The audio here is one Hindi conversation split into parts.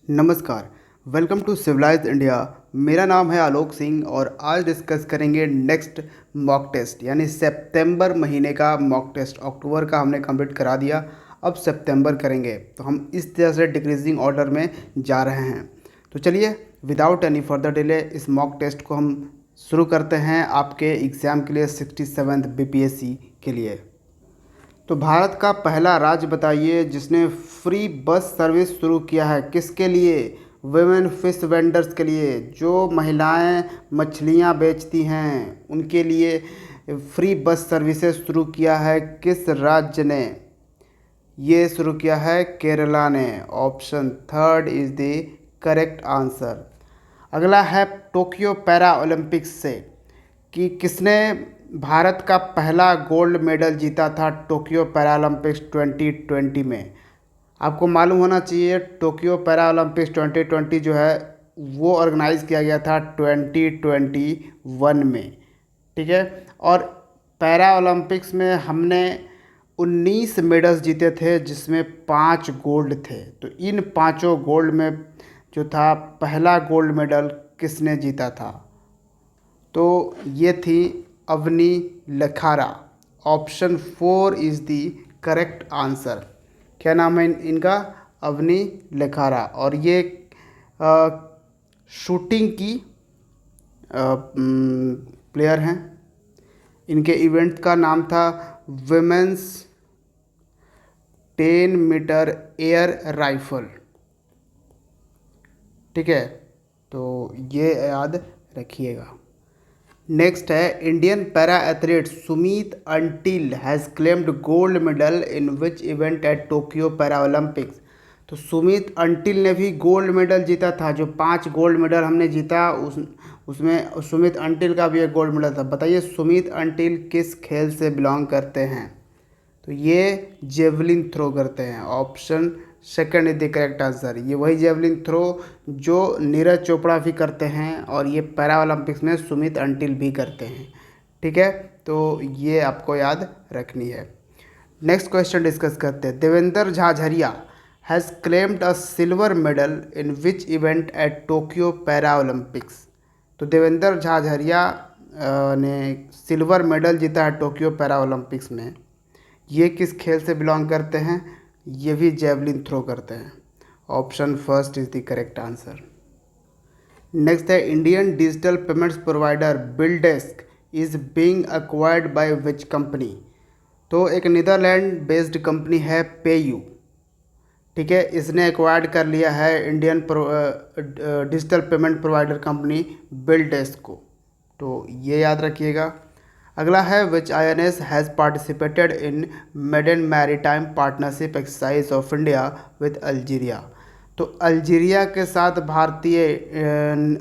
नमस्कार। Welcome to civilized India. मेरा नाम है आलोक सिंह और आज डिस्कस करेंगे नेक्स्ट मॉक टेस्ट यानी सितंबर महीने का मॉक टेस्ट। अक्टूबर का हमने कंप्लीट करा दिया, अब सितंबर करेंगे। तो हम इस तरह से डिक्रीजिंग ऑर्डर में जा रहे हैं। तो चलिए विदाउट एनी फर्दर डिले इस मॉक टेस्ट को हम शुरू करते हैं आपके एग्ज़ाम के लिए 67th बीपीएससी के लिए। तो भारत का पहला राज्य बताइए जिसने फ्री बस सर्विस शुरू किया है। किसके लिए? वुमेन फिश वेंडर्स के लिए, जो महिलाएं मछलियां बेचती हैं उनके लिए फ्री बस सर्विसेज शुरू किया है। किस राज्य ने ये शुरू किया है? केरला ने। Option third is the correct answer. अगला है टोक्यो पैरा ओलंपिक्स से कि किसने भारत का पहला गोल्ड मेडल जीता था टोक्यो पैरालंपिक्स 2020 में। आपको मालूम होना चाहिए टोक्यो पैरालंपिक्स 2020 जो है वो ऑर्गेनाइज़ किया गया था 2021 में, ठीक है। और पैरा ओलंपिक्स में हमने 19 मेडल्स जीते थे जिसमें 5 गोल्ड थे। तो इन पाँचों गोल्ड में जो था पहला गोल्ड मेडल किसने जीता था? तो ये थी Avani Lakhara. Option 4 is the correct answer. क्या नाम है इनका? अवनी लखारा। और ये शूटिंग की प्लेयर हैं। इनके इवेंट का नाम था विमेंस 10 मीटर एयर राइफल, ठीक है। तो ये याद रखिएगा। नेक्स्ट है Indian para athlete Sumit Antil has claimed gold medal in which event at Tokyo para Olympics. तो सुमीत अंटिल ने भी गोल्ड मेडल जीता था। जो 5 गोल्ड मेडल हमने जीता उसमें सुमीत अंटिल का भी एक गोल्ड मेडल था। बताइए सुमीत अंटिल किस खेल से बिलोंग करते हैं? तो ये जेवलिन थ्रो करते हैं। Option second is the correct answer. ये वही जेवलिन थ्रो जो नीरज चोपड़ा भी करते हैं और ये पैरा ओलंपिक्स में सुमित अंटिल भी करते हैं, ठीक है। तो ये आपको याद रखनी है। नेक्स्ट क्वेश्चन डिस्कस करते हैं। Devendra Jhajharia has claimed a silver medal in which event at Tokyo para Olympics. तो देवेंद्र झाझरिया ने सिल्वर मेडल जीता है टोक्यो पैरा ओलंपिक्स में। ये किस खेल से बिलोंग करते हैं? ये भी जेवलिन थ्रो करते हैं। Option first is the correct answer. Next है Indian digital payments provider BillDesk is being acquired by which company. तो एक नीदरलैंड बेस्ड कंपनी है पेयू, ठीक है। इसने एक्वायर्ड कर लिया है Indian digital payment provider company BillDesk को। तो ये याद रखिएगा। अगला है which INS has participated in maiden maritime partnership exercise of India with Algeria. तो अल्जीरिया के साथ भारतीय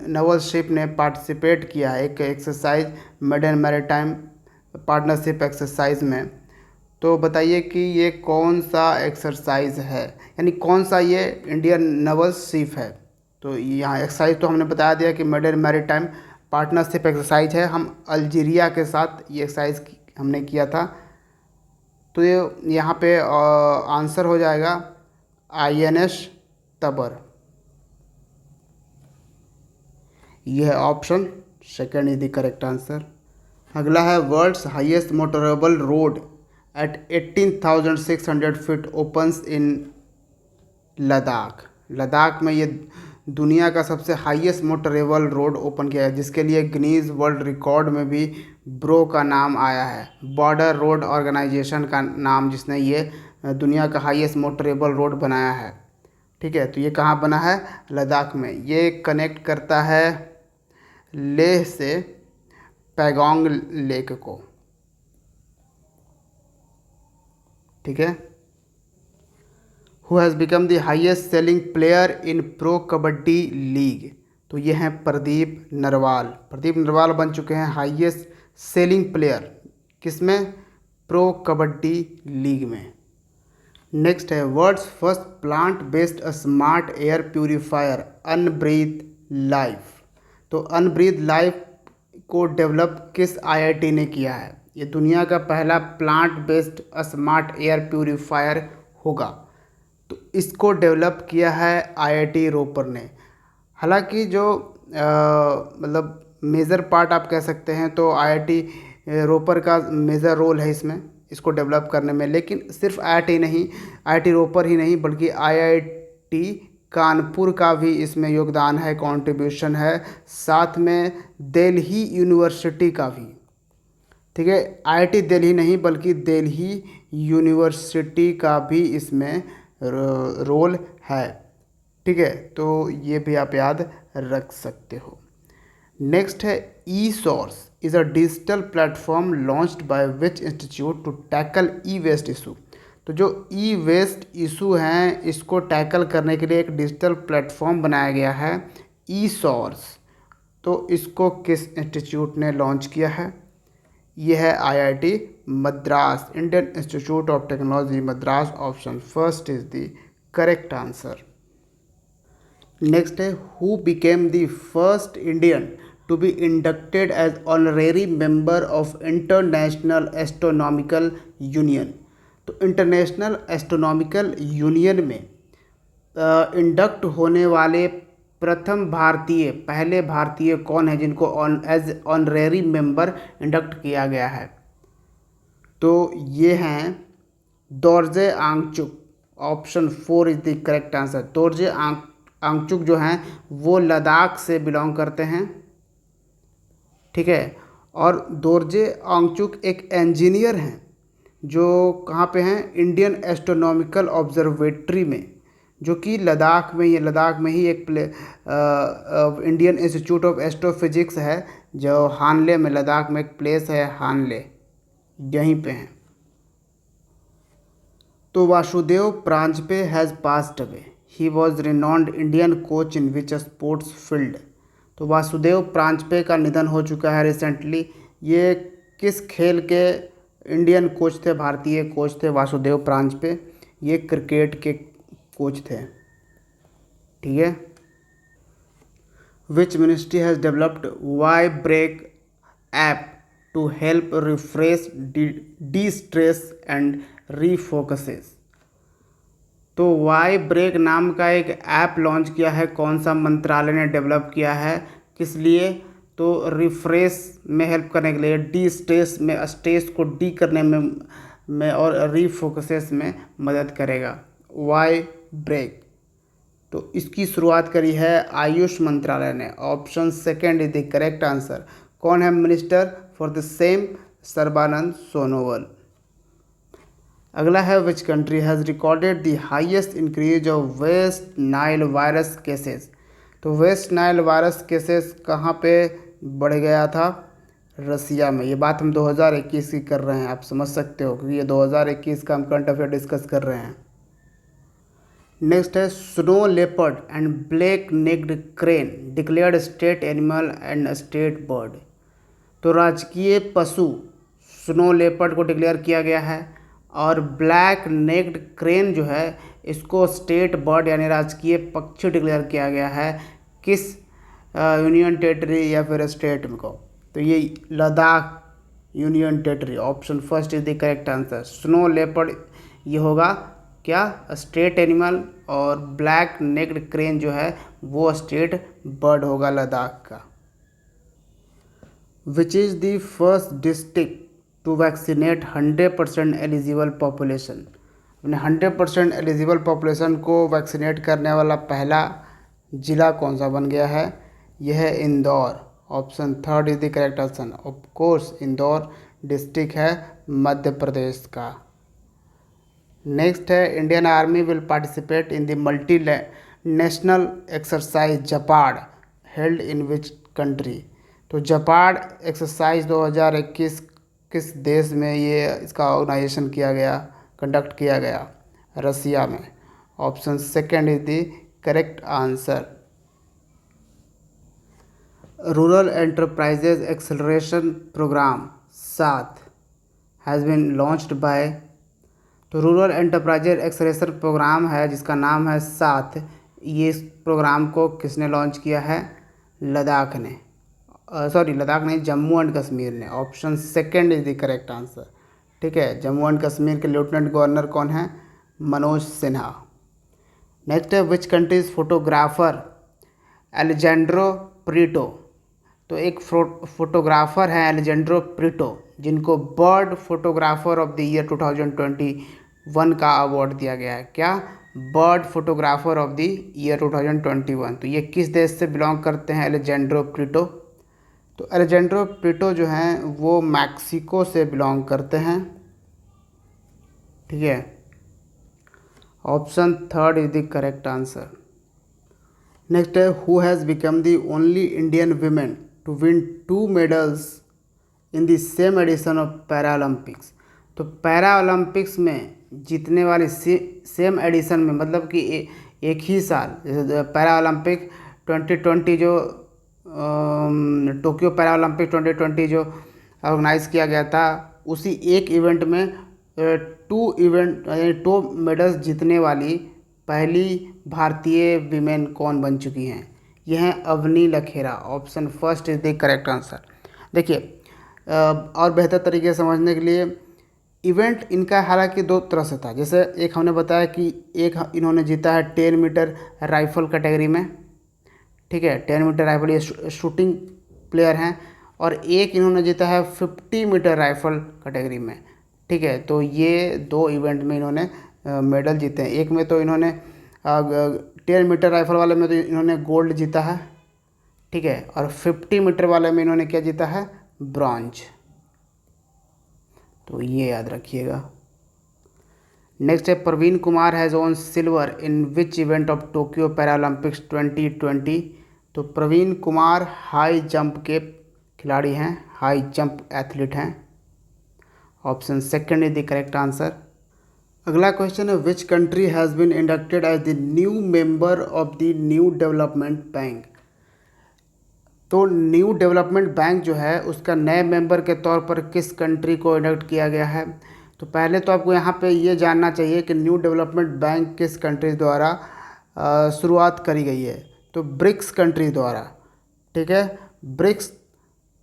नवल शिप ने पार्टिसिपेट किया है एक exercise maiden maritime partnership exercise में। तो बताइए कि ये कौन सा एक्सरसाइज है, यानी कौन सा ये इंडियन नवल शिप है। तो यहाँ एक्सरसाइज तो हमने बता दिया कि मेडन मैरीटाइम पार्टनरशिप एक्सरसाइज है। हम अल्जीरिया के साथ ये एक्सरसाइज हमने किया था। तो ये यहाँ पे आंसर हो जाएगा INS तबर। यह है option second is the correct answer. अगला है world's highest motorable road at 18,600 feet opens in Ladakh. Ladakh में ये दुनिया का सबसे हाईएस्ट मोटरेबल रोड ओपन किया है जिसके लिए गिनीज वर्ल्ड रिकॉर्ड में भी ब्रो का नाम आया है। बॉर्डर रोड ऑर्गेनाइजेशन का नाम जिसने ये दुनिया का हाईएस्ट मोटरेबल रोड बनाया है, ठीक है। तो ये कहाँ बना है? लद्दाख में। ये कनेक्ट करता है लेह से पैगोंग लेक को, ठीक है। Who has become the highest selling player in pro kabaddi league. तो ये हैं प्रदीप नरवाल। प्रदीप नरवाल बन चुके हैं हाईएस्ट सेलिंग प्लेयर किसमें? प्रो कबड्डी लीग में। नेक्स्ट है world's first plant based smart air purifier Ubreathe life. तो अनब्रीथ लाइफ को डेवलप किस IIT ने किया है? ये दुनिया का पहला plant based smart air purifier होगा। तो इसको डेवलप किया है आईआईटी रोपर ने। हालांकि जो मतलब मेजर पार्ट आप कह सकते हैं तो आईआईटी रोपर का मेजर रोल है इसमें, इसको डेवलप करने में। लेकिन सिर्फ आईआईटी नहीं, आईआईटी रोपर ही नहीं बल्कि आईआईटी कानपुर का भी इसमें योगदान है, कंट्रीब्यूशन है, साथ में दिल्ली यूनिवर्सिटी का भी। ठीक है, आईआईटी दिल्ली नहीं बल्कि दिल्ली यूनिवर्सिटी का भी इसमें रोल है। ठीक है, तो ये भी आप याद रख सकते हो। नेक्स्ट है e source is a digital platform launched by which institute to tackle e waste issue. तो जो ई वेस्ट इशू हैं इसको टैकल करने के लिए एक डिजिटल प्लेटफॉर्म बनाया गया है ई सोर्स। तो इसको किस इंस्टीट्यूट ने लॉन्च किया है? ये है IIT Madras, Indian Institute of Technology Madras. Option first is the correct answer. Next है who became the first Indian to be inducted as honorary member of International Astronomical Union. तो इंटरनेशनल एस्ट्रोनॉमिकल यूनियन में इंडक्ट होने वाले पहले भारतीय कौन है जिनको एज ऑनरेरी मेंबर इंडक्ट किया गया है? तो ये हैं Dorje Angchuk. Option 4 is the correct answer. Dorje Angchuk जो हैं वो लद्दाख से बिलोंग करते हैं। ठीक है, और दोरजे आंगचुक एक इंजीनियर हैं जो कहाँ पे हैं? इंडियन एस्ट्रोनॉमिकल ऑब्जर्वेटरी में, जो कि लद्दाख में ही एक इंडियन इंस्टीट्यूट ऑफ एस्ट्रोफिजिक्स है जो हानले में, लद्दाख में एक प्लेस है हानले, यहीं पे हैं। तो Vasudev Paranjape has passed away, he was renowned Indian coach in which sports field. तो वासुदेव प्रांजपे का निधन हो चुका है रिसेंटली। ये किस खेल के इंडियन कोच थे? भारतीय कोच थे वासुदेव प्रांजपे, ये क्रिकेट के कोच थे। ठीक है। Which ministry has developed Y break app to help refresh destress and refocuses. तो वाई ब्रेक नाम का एक ऐप लॉन्च किया है, कौन सा मंत्रालय ने डेवलप किया है, किस लिए? तो रिफ्रेश में हेल्प करने के लिए, डी स्ट्रेस में, स्ट्रेस को डी करने में और रीफोकसेस में मदद करेगा वाई ब्रेक। तो इसकी शुरुआत करी है आयुष मंत्रालय ने। Option second is the correct answer. कौन है minister for the same? Sarbananda Sonowal. अगला है which country has recorded the highest increase of West Nile virus cases. तो वेस्ट नाइल वायरस केसेस कहाँ पे बढ़ गया था? रसिया में। ये बात हम 2021 की कर रहे हैं, आप समझ सकते हो क्योंकि ये 2021 का हम करंट अफेयर डिस्कस कर रहे हैं। नेक्स्ट है snow leopard and black necked crane declared state animal and state bird. तो राजकीय पशु स्नो लेपर्ड को डिक्लेयर किया गया है और ब्लैक नेक्ड क्रेन जो है इसको स्टेट बर्ड यानी राजकीय पक्षी डिक्लेयर किया गया है। किस यूनियन टेरिटरी या फिर स्टेट में को? तो ये Ladakh union territory. Option first is the correct answer. Snow leopard ये होगा क्या? स्टेट एनिमल, और ब्लैक नेक्ड क्रेन जो है वो स्टेट बर्ड होगा लद्दाख का। Which is the first district to vaccinate 100% eligible population. अपने 100% एलिजिबल पॉपुलेशन को वैक्सीनेट करने वाला पहला ज़िला कौन सा बन गया है? यह है Indore. Option third is the correct answer. Of course Indore district है मध्य प्रदेश का। नेक्स्ट है Indian army will participate in the multi national exercise Zapad held in which country. तो जपाड एक्सरसाइज 2021 किस देश में ये इसका ऑर्गेनाइजेशन किया गया, कंडक्ट किया गया? रसिया में। Option second is the correct answer. Rural enterprises acceleration programme 7 has been launched by. तो रूरल एंटरप्राइजेज एक्सेलरेशन प्रोग्राम है जिसका नाम है 7। ये इस प्रोग्राम को किसने लॉन्च किया है? लद्दाख ने। लद्दाख नहीं, जम्मू एंड कश्मीर ने। Option second is the correct answer. ठीक है, जम्मू एंड कश्मीर के लेफ्टिनेंट गवर्नर कौन है? मनोज सिन्हा। नेक्स्ट है विच कंट्रीज फोटोग्राफर एलेजेंड्रो प्रीटो। तो एक फोटोग्राफर हैं एलेजेंड्रो प्रीटो जिनको bird photographer of the year 2021 का अवार्ड दिया गया है। क्या? Bird photographer of the year 2021। तो ये किस देश से बिलोंग करते हैं एलेजेंड्रो प्रीटो? तो एलेजेंड्रो प्रीटो जो हैं वो मैक्सिको से बिलोंग करते हैं। ठीक है, option third is the correct answer. Next है who has become the only Indian women to win 2 medals in the same edition of para Olympics. तो पैरा ओलंपिक्स में जीतने वाली सेम एडिशन में, मतलब कि एक ही साल, जैसे पैरा ओलंपिक 2020 जो टोक्यो पैरा ओलंपिक 2020 जो ऑर्गेनाइज किया गया था, उसी एक इवेंट में 2 मेडल्स जीतने वाली पहली भारतीय विमेन कौन बन चुकी हैं? यह हैं Avani Lekhara. Option first is the correct answer. देखिए, और बेहतर तरीके से समझने के लिए, इवेंट इनका हालांकि 2 तरह से था। जैसे एक हमने बताया कि एक इन्होंने जीता है 10 मीटर राइफल कैटेगरी में। ठीक है, 10 मीटर राइफल, ये शूटिंग प्लेयर हैं। और एक इन्होंने जीता है 50 मीटर राइफल कैटेगरी में। ठीक है, तो ये 2 इवेंट में इन्होंने मेडल जीते हैं। एक में तो इन्होंने 10 मीटर राइफल वाले में तो इन्होंने गोल्ड जीता है। ठीक है, और 50 मीटर वाले में इन्होंने क्या जीता है? ब्रॉन्ज। तो ये याद रखिएगा। नेक्स्ट है Praveen Kumar has won silver in which event of Tokyo Paralympics 2020। तो प्रवीण कुमार हाई जंप के खिलाड़ी हैं, हाई जंप एथलीट हैं। Option second is the correct answer. अगला क्वेश्चन है which country has been inducted as the new member of the new development bank. तो न्यू डेवलपमेंट बैंक जो है उसका नए मेंबर के तौर पर किस कंट्री को इंडक्ट किया गया है? तो पहले तो आपको यहाँ पे ये जानना चाहिए कि न्यू डेवलपमेंट बैंक किस कंट्री द्वारा शुरुआत करी गई है। तो ब्रिक्स कंट्री द्वारा। ठीक है, ब्रिक्स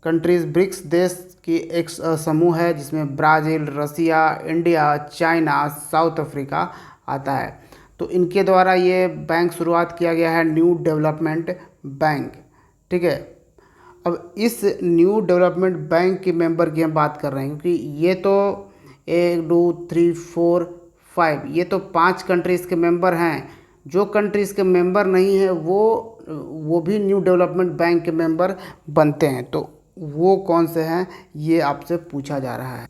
कंट्रीज, ब्रिक्स देश की एक समूह है जिसमें ब्राज़ील, रसिया, इंडिया, चाइना, साउथ अफ्रीका आता है। तो इनके द्वारा ये बैंक शुरुआत किया गया है, न्यू डेवलपमेंट बैंक। ठीक है, अब इस न्यू डेवलपमेंट बैंक के मेंबर की हम बात कर रहे हैं, क्योंकि ये तो 1 2 3 4 5, ये तो 5 कंट्रीज़ के मेंबर हैं। जो कंट्रीज़ के मेंबर नहीं हैं वो भी न्यू डेवलपमेंट बैंक के मेंबर बनते हैं। तो वो कौन से हैं, ये आपसे पूछा जा रहा है।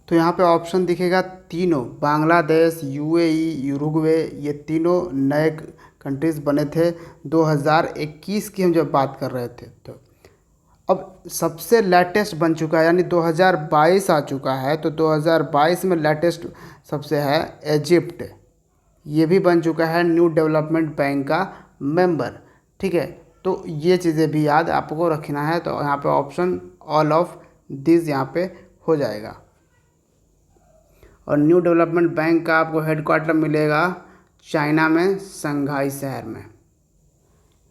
तो यहाँ पे ऑप्शन दिखेगा तीनों, बांग्लादेश, यूएई, यूरुग्वे, ये तीनों नए कंट्रीज़ बने थे 2021 की हम जब बात कर रहे थे। तो अब सबसे लेटेस्ट बन चुका है, यानी 2022 आ चुका है। तो 2022 में लेटेस्ट सबसे है इजिप्ट, ये भी बन चुका है न्यू डेवलपमेंट बैंक का मेंबर। ठीक है, तो ये चीज़ें भी याद आपको रखना है। तो यहाँ पे ऑप्शन ऑल ऑफ दिस यहाँ पे हो जाएगा। और न्यू डेवलपमेंट बैंक का आपको हेडक्वार्टर मिलेगा चाइना में, शंघाई शहर में।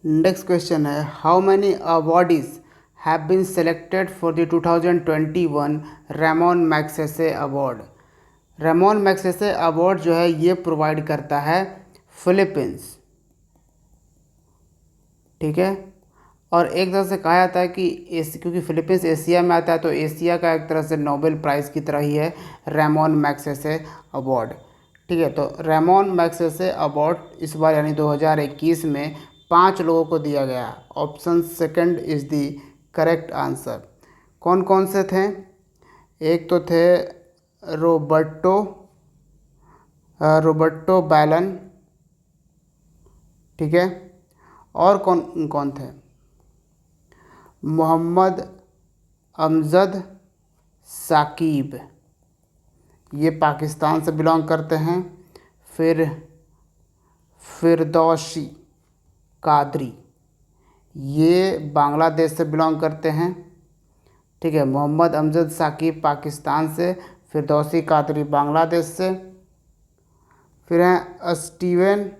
नेक्स्ट क्वेश्चन है how many awardees have been selected for the 2021 Ramon Magsaysay award. Ramon Magsaysay award जो है ये प्रोवाइड करता है फिलीपींस। ठीक है, और एक तरह से कहा जाता है कि क्योंकि फिलीपींस एशिया में आता है, तो एशिया का एक तरह से नोबेल प्राइज़ की तरह ही है रेमोन मैग्सेसे अवार्ड। ठीक है, तो रेमोन मैग्सेसे अवार्ड इस बार यानी 2021 में 5 लोगों को दिया गया। Option second is the correct answer. कौन कौन से थे? एक तो थे रोबर्टो बैलन। ठीक है, और कौन कौन थे? मोहम्मद अमजद साकिब, ये पाकिस्तान से बिलोंग करते हैं। फिर फिरदौसी कादरी, ये बांग्लादेश से बिलोंग करते हैं। ठीक है, मोहम्मद अमजद साकिब पाकिस्तान से, फिरदौसी कादरी बांग्लादेश से। फिर हैं स्टीवन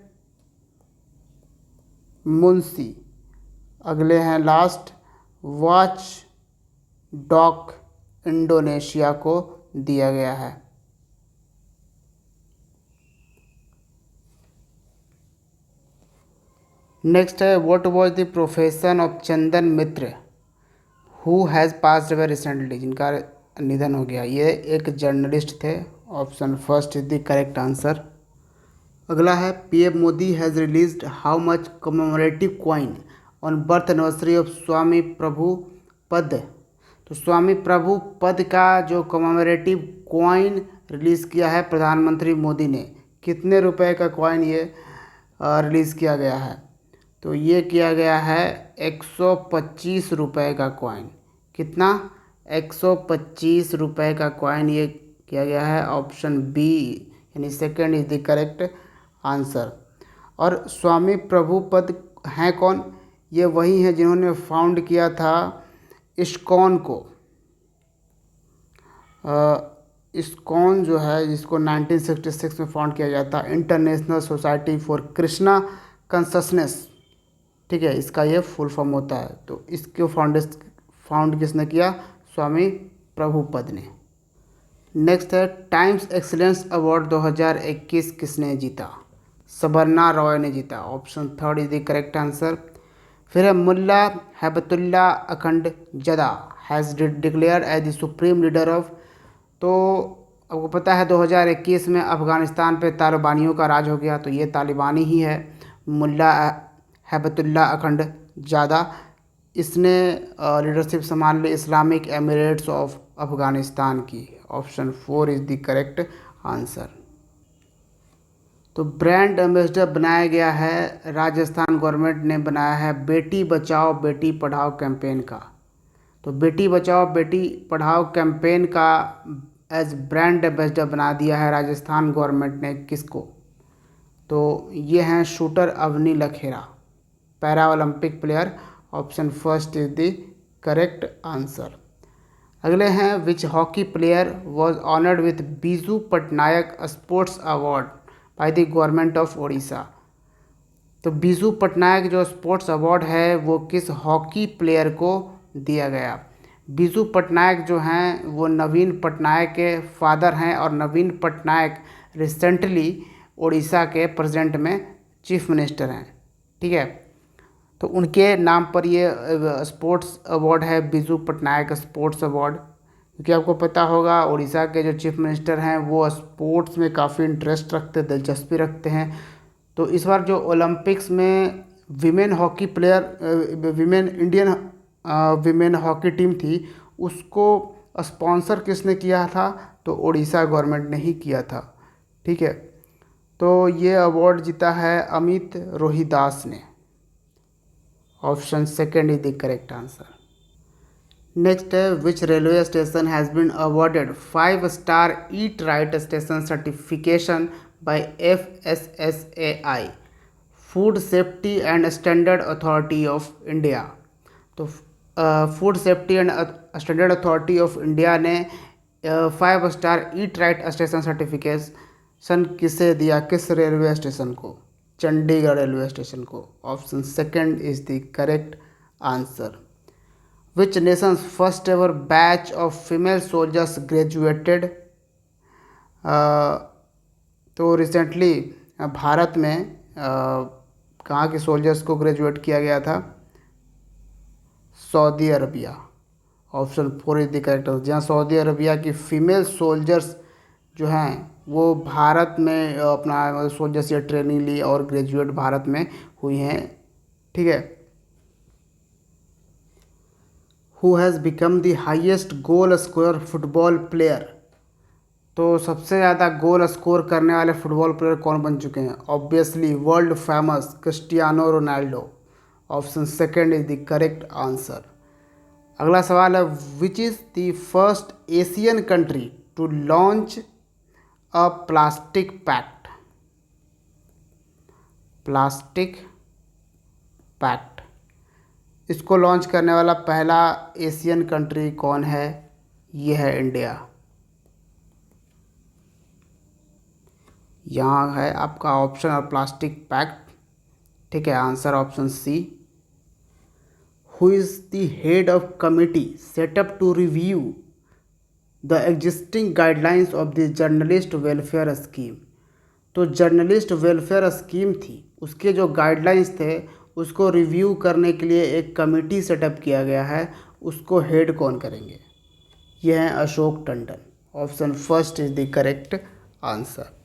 मुंशी, अगले हैं लास्ट वॉच डॉग इंडोनेशिया को दिया गया है। नेक्स्ट है what was the profession of Chandan Mitra who has passed away recently, जिनका निधन हो गया। ये एक जर्नलिस्ट थे। Option first is the correct answer. अगला है PM Modi has released how much commemorative coin on birth anniversary of Swami Prabhupada. तो स्वामी प्रभुपद का जो कमेमोरेटिव कॉइन रिलीज़ किया है प्रधानमंत्री मोदी ने, कितने रुपए का कॉइन ये रिलीज़ किया गया है? तो ये किया गया है 125 रुपए का कॉइन। कितना? 125 रुपए का कॉइन ये किया गया है। ऑप्शन बी यानी second is the correct answer. और स्वामी प्रभुपद हैं कौन? ये वही हैं जिन्होंने फाउंड किया था इस्कॉन को। इस्कॉन जो है जिसको 1966 में फाउंड किया गया था, इंटरनेशनल सोसाइटी फॉर कृष्णा कंससनेस। ठीक है, इसका ये फुल फॉर्म होता है। तो इसको फाउंड किसने किया? स्वामी प्रभुपद ने। नेक्स्ट है टाइम्स एक्सीलेंस अवार्ड 2021 किसने जीता? सबरना रॉय ने जीता। Option third is the correct answer. फिर है Mullah Hibatullah Akhundzada has declared as the supreme leader of. तो आपको पता है 2021 में अफ़गानिस्तान पे तालिबानियों का राज हो गया, तो ये तालिबानी ही है मुल्ला हैबतुल्ला अखंड ज़्यादा। इसने लीडरशिप संभाल ली इस्लामिक एमिरेट्स ऑफ अफ़गानिस्तान की। Option four is the correct answer. तो ब्रांड एम्बेसडर बनाया गया है, राजस्थान गवर्नमेंट ने बनाया है बेटी बचाओ बेटी पढ़ाओ कैंपेन का। तो बेटी बचाओ बेटी पढ़ाओ कैंपेन का एज ब्रांड एम्बेसडर बना दिया है राजस्थान गवर्नमेंट ने किसको? तो ये हैं shooter Avani Lekhara, para Olympic player. Option first is the correct answer. अगले हैं which hockey player was honoured with Biju Patnaik sports award by the government of Odisha. तो बीजू पटनायक जो स्पोर्ट्स अवार्ड है वो किस हॉकी प्लेयर को दिया गया? बीजू पटनायक जो हैं वो नवीन पटनायक के फादर हैं, और नवीन पटनायक रिसेंटली ओडिशा के प्रेजेंट में चीफ मिनिस्टर हैं। ठीक है, तो उनके नाम पर ये स्पोर्ट्स अवार्ड है, बीजू पटनायक स्पोर्ट्स अवार्ड। क्योंकि आपको पता होगा उड़ीसा के जो चीफ मिनिस्टर हैं वो स्पोर्ट्स में काफ़ी इंटरेस्ट रखते, दिलचस्पी रखते हैं। तो इस बार जो ओलंपिक्स में women hockey player Indian women hockey team थी उसको स्पॉन्सर किसने किया था? तो उड़ीसा गवर्नमेंट ने ही किया था। ठीक है, तो ये अवार्ड जीता है अमित रोहिदास ने। Option second is the correct answer. Next है which railway station has been awarded 5-स्टार eat right station certification by FSSAI food safety and standard authority of India. तो food safety and standard authority of India ने 5-स्टार ईट राइट स्टेशन सर्टिफिकेशन किसे दिया? किस रेलवे स्टेशन को? चंडीगढ़ रेलवे स्टेशन को। Option second is the correct answer. Which nation's first ever batch of female soldiers graduated. तो रिसेंटली भारत में कहाँ के सोल्जर्स को ग्रेजुएट किया गया था? Saudi Arabia. Option four is the correct answer. जहाँ सऊदी अरबिया की फीमेल सोल्जर्स जो हैं वो भारत में अपना सोल्जर्स या ट्रेनिंग ली और ग्रेजुएट भारत में हुई हैं। ठीक है, who has become the highest goal score football player. तो सबसे ज़्यादा गोल स्कोर करने वाले फुटबॉल प्लेयर कौन बन चुके हैं? Obviously world famous Cristiano Ronaldo. Option second is the correct answer. अगला सवाल है which is the first Asian country to launch a plastic pact. Plastic pact इसको लॉन्च करने वाला पहला एशियन कंट्री कौन है? ये है इंडिया। यहाँ है आपका ऑप्शन और प्लास्टिक पैक्ट। ठीक है, answer option C. Who is the head of committee set up to review the existing guidelines of the journalist welfare scheme. तो जर्नलिस्ट वेलफेयर स्कीम थी, उसके जो गाइडलाइंस थे उसको रिव्यू करने के लिए एक कमेटी सेटअप किया गया है, उसको हेड कौन करेंगे? यह है Ashok Tandon. Option first is the correct answer.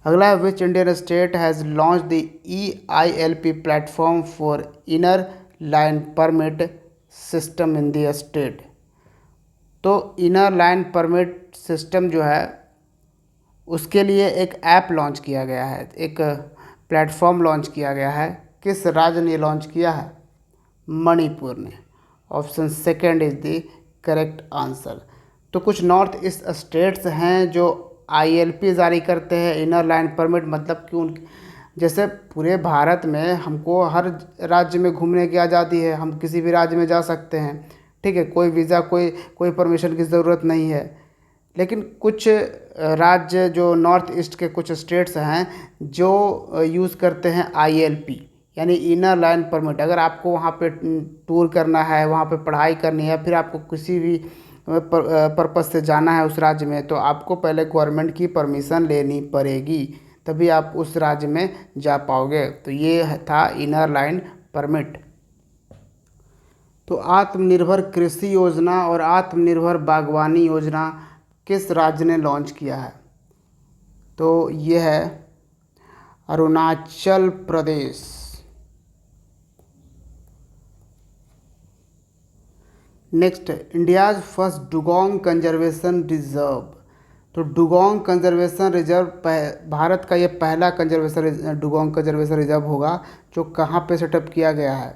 अगला है which Indian state has launch the EILP platform for inner line permit system in the state. तो इनर लाइन परमिट सिस्टम जो है उसके लिए एक ऐप लॉन्च किया गया है, एक प्लेटफॉर्म लॉन्च किया गया है। किस राज्य ने लॉन्च किया है? मणिपुर ने। Option second is the correct answer. तो कुछ नॉर्थ ईस्ट स्टेट्स हैं जो ILP जारी करते हैं, इनर लाइन परमिट, मतलब कि उन जैसे पूरे भारत में हमको हर राज्य में घूमने की आज़ादी है, हम किसी भी राज्य में जा सकते हैं, ठीक है, कोई वीज़ा कोई परमिशन की ज़रूरत नहीं है। लेकिन कुछ राज्य जो नॉर्थ ईस्ट के कुछ स्टेट्स हैं जो यूज़ करते हैं ILP यानी इनर लाइन परमिट। अगर आपको वहाँ पे टूर करना है, वहाँ पे पढ़ाई करनी है, फिर आपको किसी भी पर्पज़ से जाना है उस राज्य में, तो आपको पहले गवर्नमेंट की परमिशन लेनी पड़ेगी, तभी आप उस राज्य में जा पाओगे। तो ये था इनर लाइन परमिट। तो आत्मनिर्भर कृषि योजना और आत्मनिर्भर बागवानी योजना किस राज्य ने लॉन्च किया है? तो ये है Arunachal Pradesh. Next, India's first dugong conservation reserve. तो डुगोंग कंजर्वेशन रिजर्व भारत का ये पहला डुगोंग कंजर्वेशन रिजर्व होगा जो कहाँ पे सेटअप किया गया है?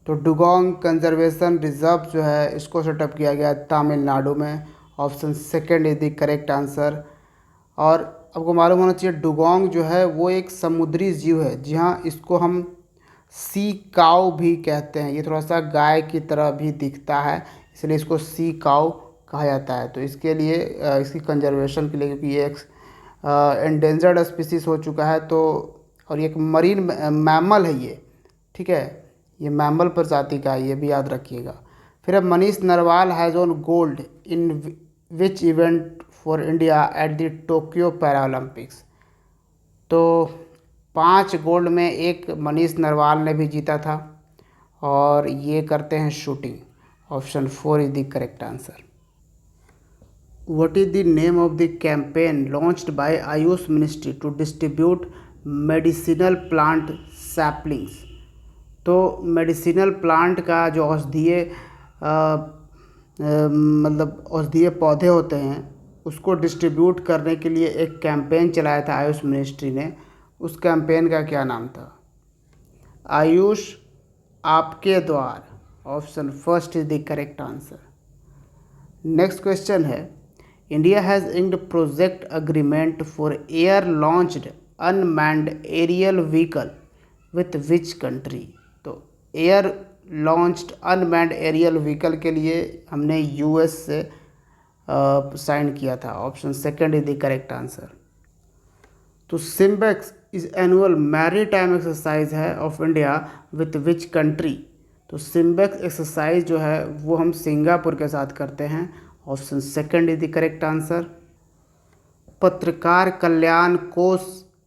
तो डुगोंग कंजर्वेशन रिजर्व जो है इसको सेटअप किया गया है तमिलनाडु में। Option second is the correct answer. और आपको मालूम होना चाहिए डुगोंग जो है वो एक समुद्री जीव है। जी हाँ, इसको हम सी काऊ भी कहते हैं। ये थोड़ा सा गाय की तरह भी दिखता है, इसलिए इसको सी काऊ कहा जाता है। तो इसके लिए इसकी कंजर्वेशन के लिए, क्योंकि ये एक एंडेंजर्ड स्पीसीज हो चुका है, तो और ये एक मरीन मैमल है ये, ठीक है, ये मैमल प्रजाति का है, ये भी याद रखिएगा। फिर अब Manish Narwal has on gold in which event for India at the Tokyo Paralympics. तो 5 गोल्ड में एक मनीष नरवाल ने भी जीता था, और ये करते हैं shooting. Option 4 is the correct answer. What is the name of the campaign launched by AYUSH ministry to distribute medicinal plant saplings. तो मेडिसिनल प्लांट का जो औषधीय मतलब औषधीय पौधे होते हैं उसको डिस्ट्रीब्यूट करने के लिए एक कैंपेन चलाया था आयुष मिनिस्ट्री ने। उस कैंपेन का क्या नाम था? आयुष आपके द्वार। Option first is the correct answer. Next question है, India has inked project agreement for air launched unmanned aerial vehicle with which country. तो air launched unmanned aerial vehicle के लिए हमने US से साइन किया था। Option second is the correct answer. तो SIMBEX is annual maritime exercise है of India with which country. तो सिम्बेक्स एक्सरसाइज जो है वो हम सिंगापुर के साथ करते हैं। Option second is the correct answer. पत्रकार कल्याण कोष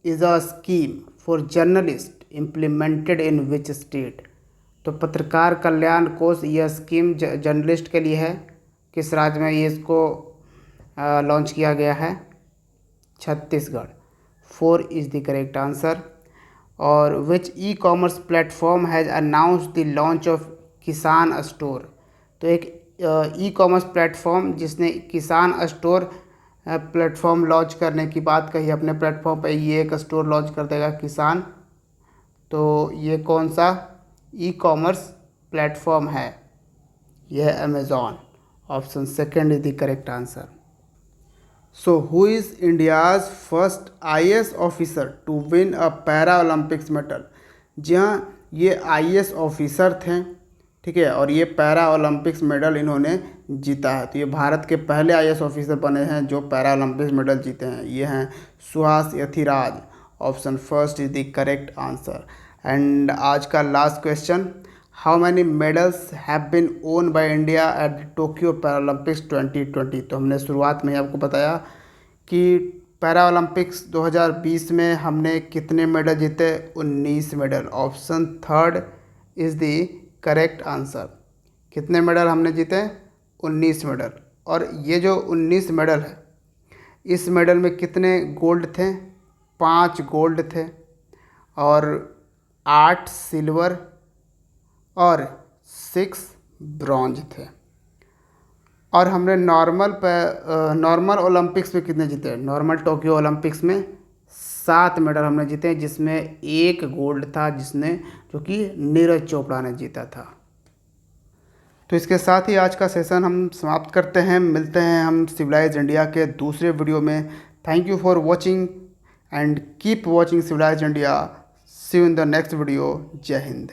is a scheme for journalist implemented in which state. तो पत्रकार कल्याण कोष यह स्कीम जर्नलिस्ट के लिए है। किस राज्य में ये इसको लॉन्च किया गया है? Chhattisgarh. 4 is the correct answer. और which e commerce platform has announced the launch of Kisan store. तो एक ई-कॉमर्स प्लेटफॉर्म जिसने किसान स्टोर प्लेटफॉर्म लॉन्च करने की बात कही अपने प्लेटफॉर्म पे, ये एक स्टोर लॉन्च कर देगा किसान। तो ये कौन सा ई-कॉमर्स प्लेटफॉर्म है? यह है Amazon. Option second is the correct answer. So who is India's first IAS officer to win a para Olympics medal. जी हाँ, ये IAS ऑफिसर थे, ठीक है, और ये पैरा ओलंपिक्स मेडल इन्होंने जीता है। तो ये भारत के पहले IAS ऑफिसर बने हैं जो पैरा ओलंपिक्स मेडल जीते हैं। ये हैं Suhas Yathiraj. Option first is the correct answer. And आज का last question, how many medals have been won by India at Tokyo Paralympics 2020। तो हमने शुरुआत में ही आपको बताया कि पैरा ओलंपिक्स 2020 में हमने कितने मेडल जीते? 19 medal. Option third is the correct answer. कितने मेडल हमने जीते? 19 मेडल। और ये जो 19 मेडल है, इस मेडल में कितने गोल्ड थे? 5 गोल्ड थे और 8 सिल्वर और 6 ब्रॉन्ज थे। और हमने नॉर्मल ओलंपिक्स में कितने जीते? नॉर्मल टोक्यो ओलंपिक्स में 7 मेडल हमने जीते, जिसमें 1 गोल्ड था जो कि नीरज चोपड़ा ने जीता था। तो इसके साथ ही आज का सेशन हम समाप्त करते हैं। मिलते हैं हम सिविलाइज इंडिया के दूसरे वीडियो में। Thank you for watching and keep watching civilize India. See you in the next video. जय हिंद।